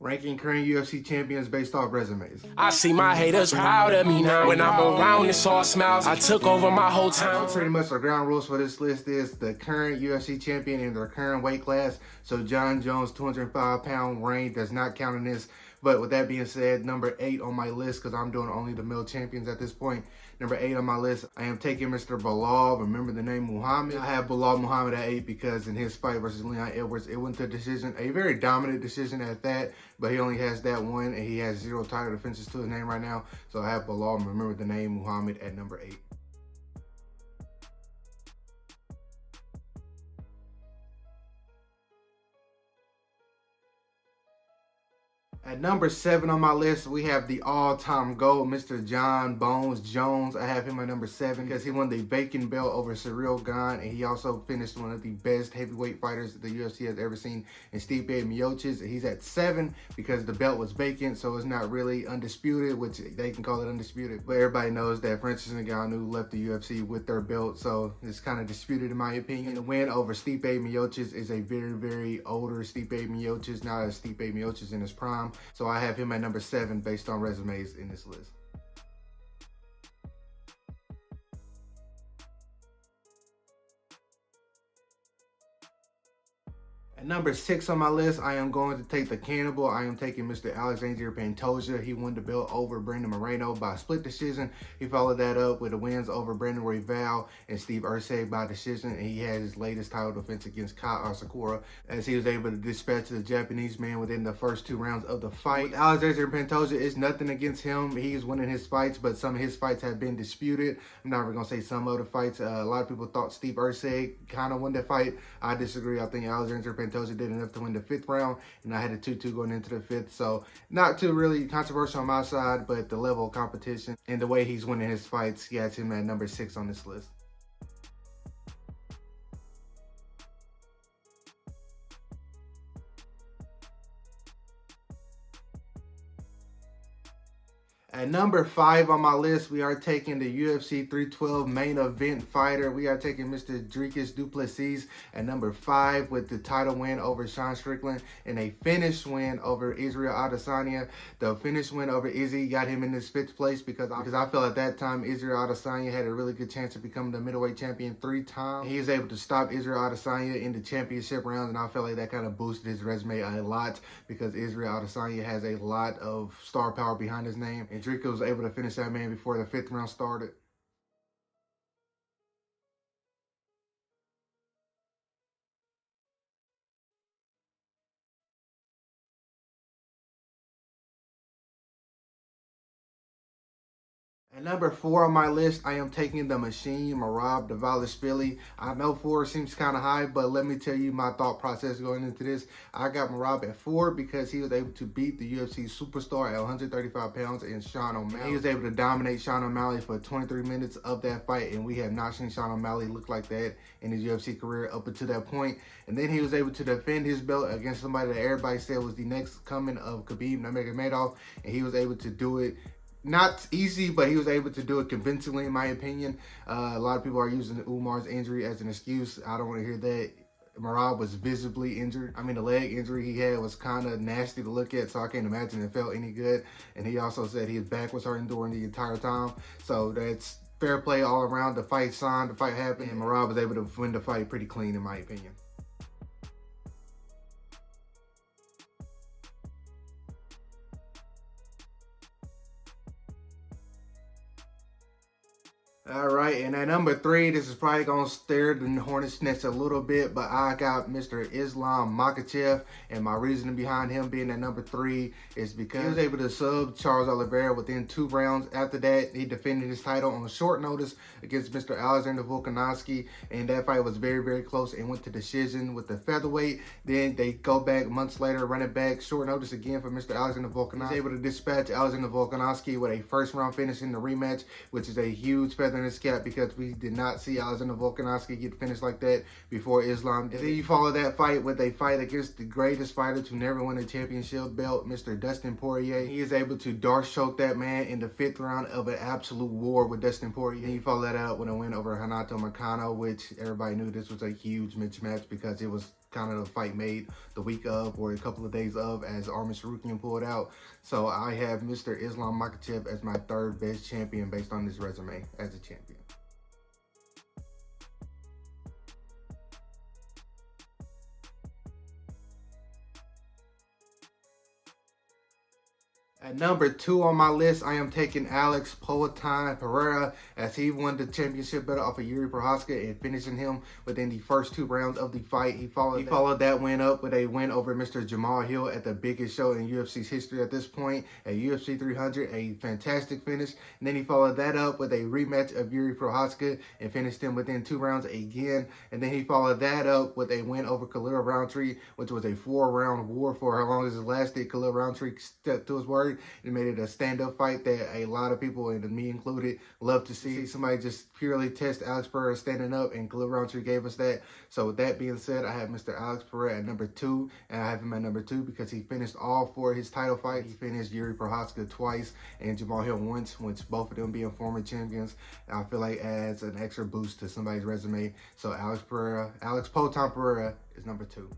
ranking current UFC champions based off resumes. I see my haters proud of me now. When I'm around, it's all smiles. I took over my whole town. Pretty much the ground rules for this list is the current UFC champion in their current weight class. So John Jones' 205-pound reign does not count in this. But with that being said, number 8 on my list, because I'm doing only the male champions at this point. Number 8 on my list, I am taking Mr. Belal. Remember the name Muhammad? I have Belal Muhammad at 8 because in his fight versus Leon Edwards, it went to a decision, a very dominant decision at that. But he only has that one, and he has 0 title defenses to his name right now. So I have Belal, remember the name Muhammad, at number 8. At number 7 on my list, we have the all-time GOAT, Mr. John Bones Jones. I have him at number 7 because he won the vacant belt over Ciryl Gane, and he also finished one of the best heavyweight fighters the UFC has ever seen in Stipe Miocic. He's at 7 because the belt was vacant, so it's not really undisputed, which they can call it undisputed. But everybody knows that Francis Ngannou left the UFC with their belt, so it's kind of disputed in my opinion. The win over Stipe Miocic is a very, very older Stipe Miocic, not a Stipe Miocic in his prime. So I have him at number 7 based on resumes in this list. At number 6 on my list, I am going to take the cannibal. I am taking Mr. Alexander Pantoja. He won the belt over Brandon Moreno by split decision. He followed that up with the wins over Brandon Royval and Steve Erceg by decision. And he had his latest title defense against Kai Asakura, as he was able to dispatch the Japanese man within the first 2 rounds of the fight. Alexander Pantoja is nothing against him. He's winning his fights, but some of his fights have been disputed. I'm not even going to say some of the fights. A lot of people thought Steve Erceg kind of won that fight. I disagree. I think Alexander Pantoja did enough to win the 5th round, and I had a 2-2 going into the 5th. So not too really controversial on my side, but the level of competition and the way he's winning his fights, he has him at number 6 on this list. At number 5 on my list, we are taking the UFC 312 main event fighter. We are taking Mr. Dricus du Plessis at number 5 with the title win over Sean Strickland and a finish win over Israel Adesanya. The finish win over Izzy got him in this 5th place because I felt at that time Israel Adesanya had a really good chance of becoming the middleweight champion 3 times. He was able to stop Israel Adesanya in the championship rounds, and I felt like that kind of boosted his resume a lot because Israel Adesanya has a lot of star power behind his name. And Dricus was able to finish that man before the 5th round started. At number 4 on my list, I am taking the machine, Merab Dvalishvili. I know 4 seems kind of high, but let me tell you my thought process going into this. I got Merab at 4 because he was able to beat the UFC superstar at 135 pounds in Sean O'Malley. He was able to dominate Sean O'Malley for 23 minutes of that fight, and we have not seen Sean O'Malley look like that in his UFC career up until that point. And then he was able to defend his belt against somebody that everybody said was the next coming of Khabib Nurmagomedov, and he was able to do it. Not easy, but he was able to do it convincingly, in my opinion. A lot of people are using Umar's injury as an excuse. I don't want to hear that. Merab was visibly injured. I mean, the leg injury he had was kind of nasty to look at, so I can't imagine it felt any good. And he also said his back was hurting during the entire time. So that's fair play all around. The fight signed, the fight happened, and Merab was able to win the fight pretty clean, in my opinion. All right, and at number 3, this is probably going to stir the hornet's nest a little bit, but I got Mr. Islam Makhachev, and my reasoning behind him being at number 3 is because he was able to sub Charles Oliveira within 2 rounds. After that, he defended his title on short notice against Mr. Alexander Volkanovski, and that fight was very, very close and went to decision with the featherweight. Then they go back months later, run it back, short notice again for Mr. Alexander Volkanovski. He's able to dispatch Alexander Volkanovski with a 1st round finish in the rematch, which is a huge feather in his cap because we did not see Alexander Volkanovski get finished like that before Islam. And then you follow that fight with a fight against the greatest fighter to never win a championship belt, Mr. Dustin Poirier. He is able to dark choke that man in the 5th round of an absolute war with Dustin Poirier. And you follow that out with a win over Renato Moicano, which everybody knew this was a huge mismatch because it was kind of the fight made the week of or a couple of days of, as Arman Sarukian pulled out. So I have Mr. Islam Makhachev as my third best champion based on this resume as a champion. At number 2 on my list, I am taking Alex Poatan Pereira, as he won the championship belt off of Yuri Prochazka and finishing him within the first 2 rounds of the fight. He followed that win up with a win over Mr. Jamal Hill at the biggest show in UFC's history at this point, at UFC 300, a fantastic finish. And then he followed that up with a rematch of Yuri Prochazka and finished him within 2 rounds again. And then he followed that up with a win over Khalil Roundtree, which was a 4-round war for how long as it lasted. Khalil Roundtree stuck to his word and made it a stand-up fight that a lot of people, and me included, love to see somebody just purely test Alex Pereira standing up, and Khalil Roundtree gave us that. So with that being said, I have Mr. Alex Pereira at number 2, and I have him at number 2 because he finished all 4 of his title fights. He finished Yuri Prochazka twice and Jamal Hill once, which both of them being former champions, I feel like adds an extra boost to somebody's resume. So Alex Poatan Pereira is number 2.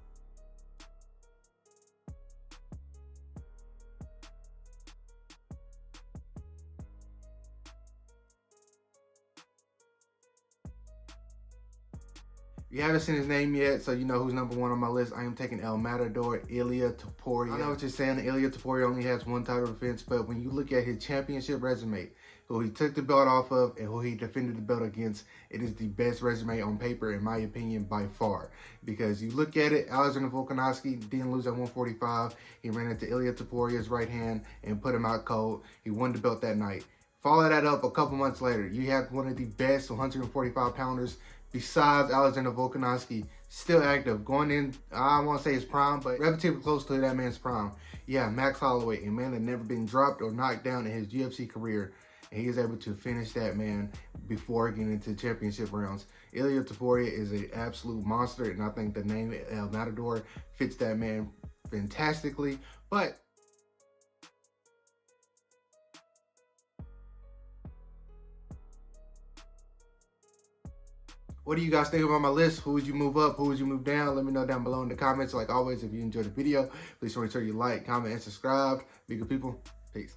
If you haven't seen his name yet, so you know who's number 1 on my list, I am taking El Matador, Ilia Topuria. I know what you're saying, Ilia Topuria only has 1 title defense, but when you look at his championship resume, who he took the belt off of and who he defended the belt against, it is the best resume on paper, in my opinion, by far. Because you look at it, Alexander Volkanovski didn't lose at 145. He ran into Ilia Topuria's right hand and put him out cold. He won the belt that night. Follow that up a couple months later. You have one of the best 145-pounders besides Alexander Volkanovski, still active, going in, I won't say his prime, but relatively close to that man's prime. Yeah, Max Holloway, a man that never been dropped or knocked down in his UFC career, and he is able to finish that man before getting into championship rounds. Ilia Topuria is an absolute monster, and I think the name El Matador fits that man fantastically, but what do you guys think about my list? Who would you move up? Who would you move down? Let me know down below in the comments. Like always, if you enjoyed the video, please make sure you like, comment, and subscribe. Be good people. Peace.